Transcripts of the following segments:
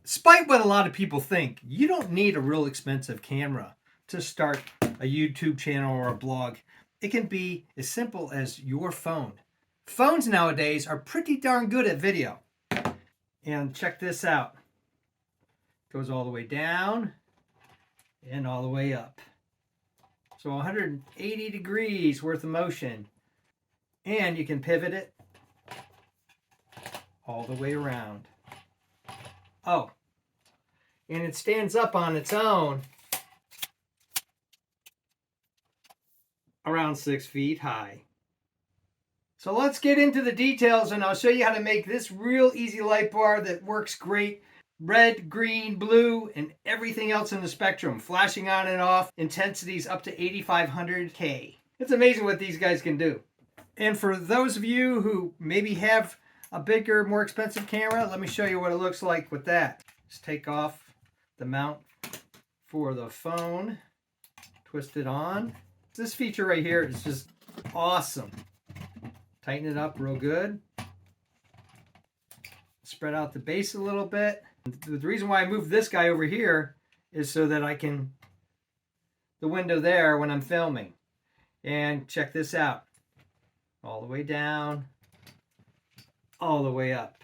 Despite what a lot of people think, you don't need a real expensive camera to start a YouTube channel or a blog. It can be as simple as your phone. Phones nowadays are pretty darn good at video. And check this out. It goes all the way down and all the way up. So 180 degrees worth of motion. And you can pivot it all the way around. Oh, and it stands up on its own around 6 feet high. So let's get into the details and I'll show you how to make this real easy light bar that works great. Red, green, blue, and everything else in the spectrum. Flashing on and off, intensities up to 8500K. It's amazing what these guys can do. And for those of you who maybe have a bigger, more expensive camera, let me show you what it looks like with that. Just take off the mount for the phone, twist it on. This feature right here is just awesome. Tighten it up real good. Spread out the base a little bit. The reason why I moved this guy over here is so that I can, the window there when I'm filming. And check this out. All the way down, all the way up.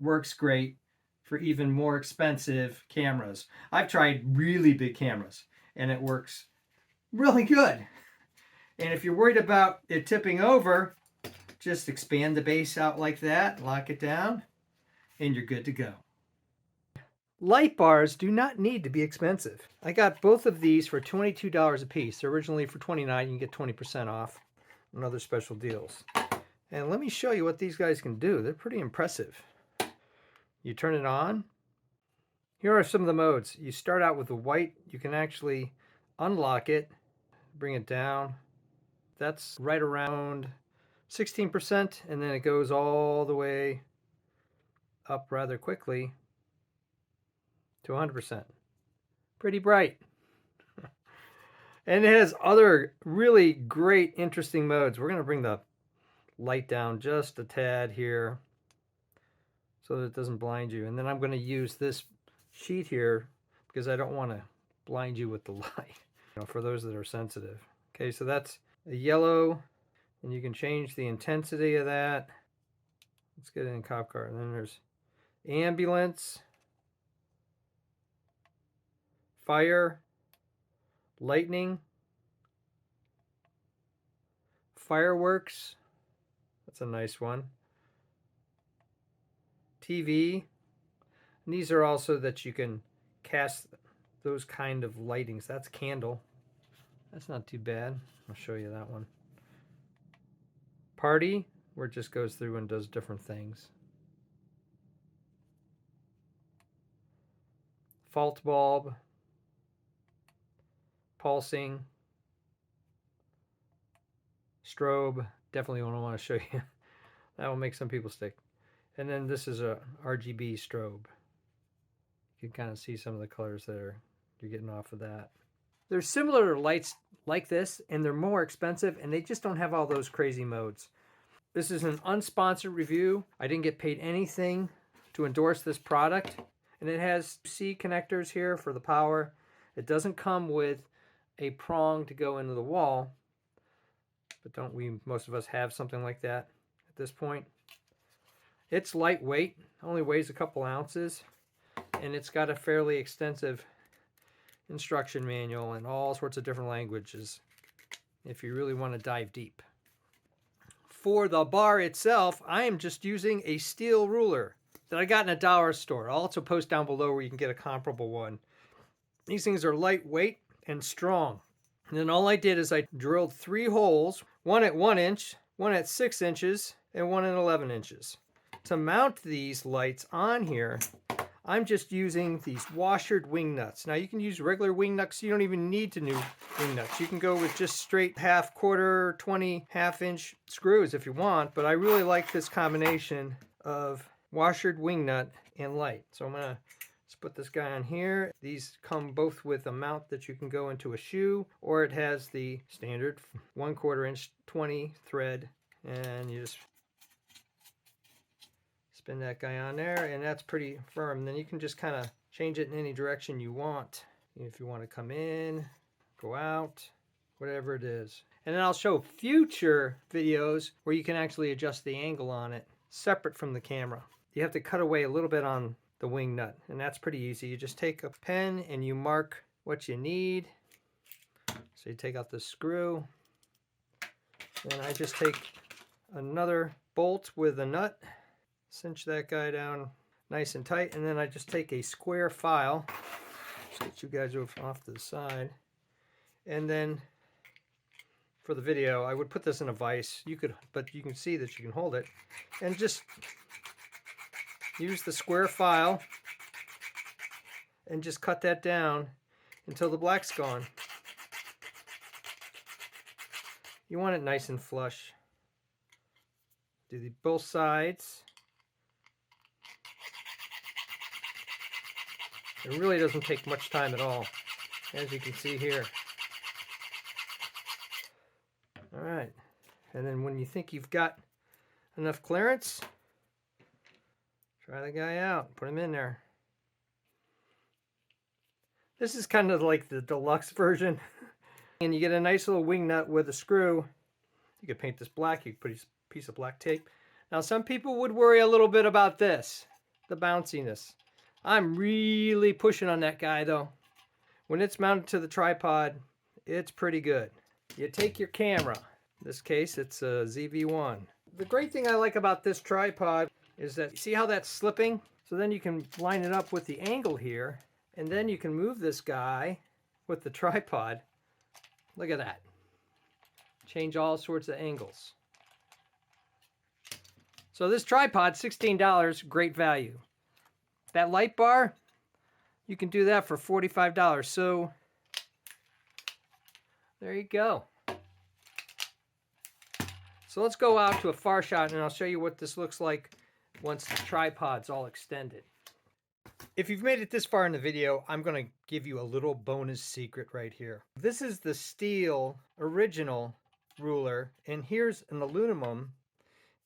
Works great for even more expensive cameras. I've tried really big cameras and it works really good. And if you're worried about it tipping over, just expand the base out like that, lock it down, and you're good to go. Light bars do not need to be expensive. I got both of these for $22 a piece. They're originally for $29. You can get 20% off and other special deals. And let me show you what these guys can do. They're pretty impressive. You turn it on. Here are some of the modes. You start out with the white. You can actually unlock it, bring it down. That's right around 16%, and then it goes all the way up rather quickly to 100%. Pretty bright. And it has other really great, interesting modes. We're going to bring the light down just a tad here so that it doesn't blind you. And then I'm going to use this sheet here because I don't want to blind you with the light, for those that are sensitive. Okay, so that's a yellow, and you can change the intensity of that. Let's get it in cop car. And then there's ambulance, fire, lightning, fireworks. That's a nice one. TV. And these are also that you can cast those kind of lightings. That's candle. That's not too bad. I'll show you that one. Party, where it just goes through and does different things. Fault bulb. Pulsing. Strobe. Definitely don't want to show you. That will make some people stick. And then this is a RGB strobe. You can kind of see some of the colors that you're getting off of that. There's similar lights like this, and they're more expensive, and they just don't have all those crazy modes. This is an unsponsored review. I didn't get paid anything to endorse this product, and it has C connectors here for the power. It doesn't come with a prong to go into the wall, but don't we, most of us, have something like that at this point? It's lightweight, only weighs a couple ounces, and it's got a fairly extensive instruction manual in all sorts of different languages if you really want to dive deep. For the bar itself, I am just using a steel ruler that I got in a dollar store. I'll also post down below where you can get a comparable one. These things are lightweight and strong. And then all I did is I drilled 3 holes, one at 1 inch, one at 6 inches, and one at 11 inches. To mount these lights on here, I'm just using these washered wing nuts. Now you can use regular wing nuts. You don't even need to new wing nuts. You can go with just straight half quarter, 20 half-inch screws if you want. But I really like this combination of washered wing nut and light. So I'm gonna just put this guy on here. These come both with a mount that you can go into a shoe, or it has the standard 1/4 inch 20 thread, and you just Spin that guy on there, and that's pretty firm. Then you can just kind of change it in any direction you want. If you want to come in, go out, whatever it is. And then I'll show future videos where you can actually adjust the angle on it separate from the camera. You have to cut away a little bit on the wing nut, and that's pretty easy. You just take a pen and you mark what you need. So you take out the screw, and I just take another bolt with a nut, cinch that guy down nice and tight, and then I just take a square file, just get you guys off to the side, and then for the video I would put this in a vise. But you can see that you can hold it, and just use the square file and just cut that down until the black's gone. You want it nice and flush. Do both sides. It really doesn't take much time at all, as you can see here. All right, and then when you think you've got enough clearance, try the guy out, put him in there. This is kind of like the deluxe version. And you get a nice little wing nut with a screw. You could paint this black, you could put a piece of black tape. Now some people would worry a little bit about this, the bounciness. I'm really pushing on that guy though. When it's mounted to the tripod, it's pretty good. You take your camera. In this case, it's a ZV-1. The great thing I like about this tripod is that, see how that's slipping? So then you can line it up with the angle here, and then you can move this guy with the tripod. Look at that. Change all sorts of angles. So this tripod, $16, great value. That light bar, you can do that for $45. So there you go. So let's go out to a far shot and I'll show you what this looks like once the tripod's all extended. If you've made it this far in the video, I'm going to give you a little bonus secret right here. This is the steel original ruler, and here's an aluminum,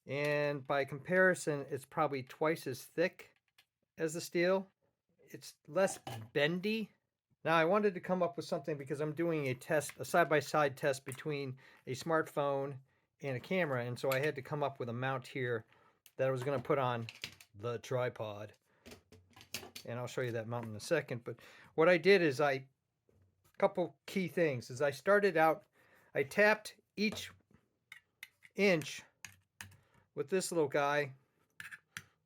and by comparison it's probably twice as thick as the steel. It's less bendy. Now I wanted to come up with something because I'm doing a test, a side-by-side test between a smartphone and a camera, and so I had to come up with a mount here that I was going to put on the tripod. And I'll show you that mount in a second. But what I did is couple key things. As I started out, I tapped each inch with this little guy,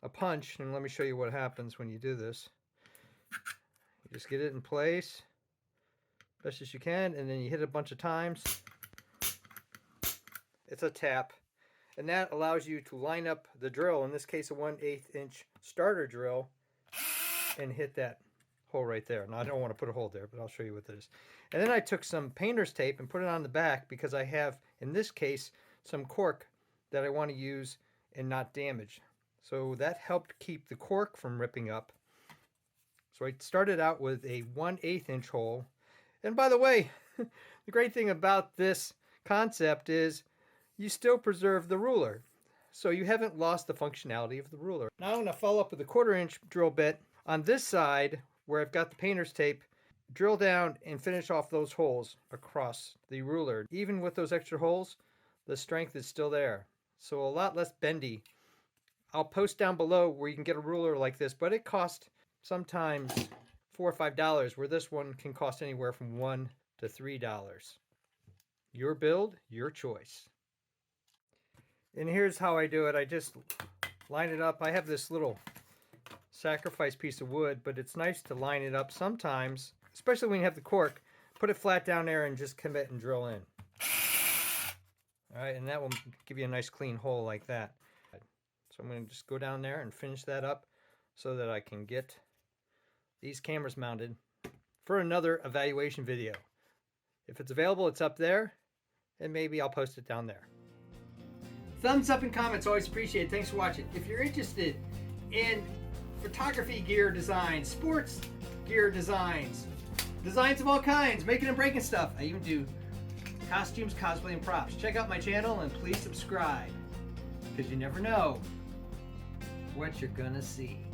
a punch, and let me show you what happens when you do this. You just get it in place best as you can, and then you hit it a bunch of times. It's a tap, and that allows you to line up the drill, in this case a 1/8 inch starter drill, and hit that hole right there. Now I don't want to put a hole there, but I'll show you what it is. And then I took some painter's tape and put it on the back because I have, in this case, some cork that I want to use and not damage. So that helped keep the cork from ripping up. So I started out with a 1/8 inch hole. And by the way, the great thing about this concept is you still preserve the ruler. So you haven't lost the functionality of the ruler. Now I'm going to follow up with a 1/4 inch drill bit on this side where I've got the painter's tape, drill down and finish off those holes across the ruler. Even with those extra holes, the strength is still there. So a lot less bendy. I'll post down below where you can get a ruler like this, but it costs sometimes $4 or $5, where this one can cost anywhere from $1 to $3. Your build, your choice. And here's how I do it. I just line it up. I have this little sacrifice piece of wood, but it's nice to line it up sometimes, especially when you have the cork. Put it flat down there and just commit and drill in. All right, and that will give you a nice clean hole like that. So I'm going to just go down there and finish that up so that I can get these cameras mounted for another evaluation video. If it's available, it's up there, and maybe I'll post it down there. Thumbs up and comments, always appreciated. Thanks for watching. If you're interested in photography gear designs, sports gear designs, designs of all kinds, making and breaking stuff. I even do costumes, cosplay, and props. Check out my channel and please subscribe, because you never know what you're gonna see.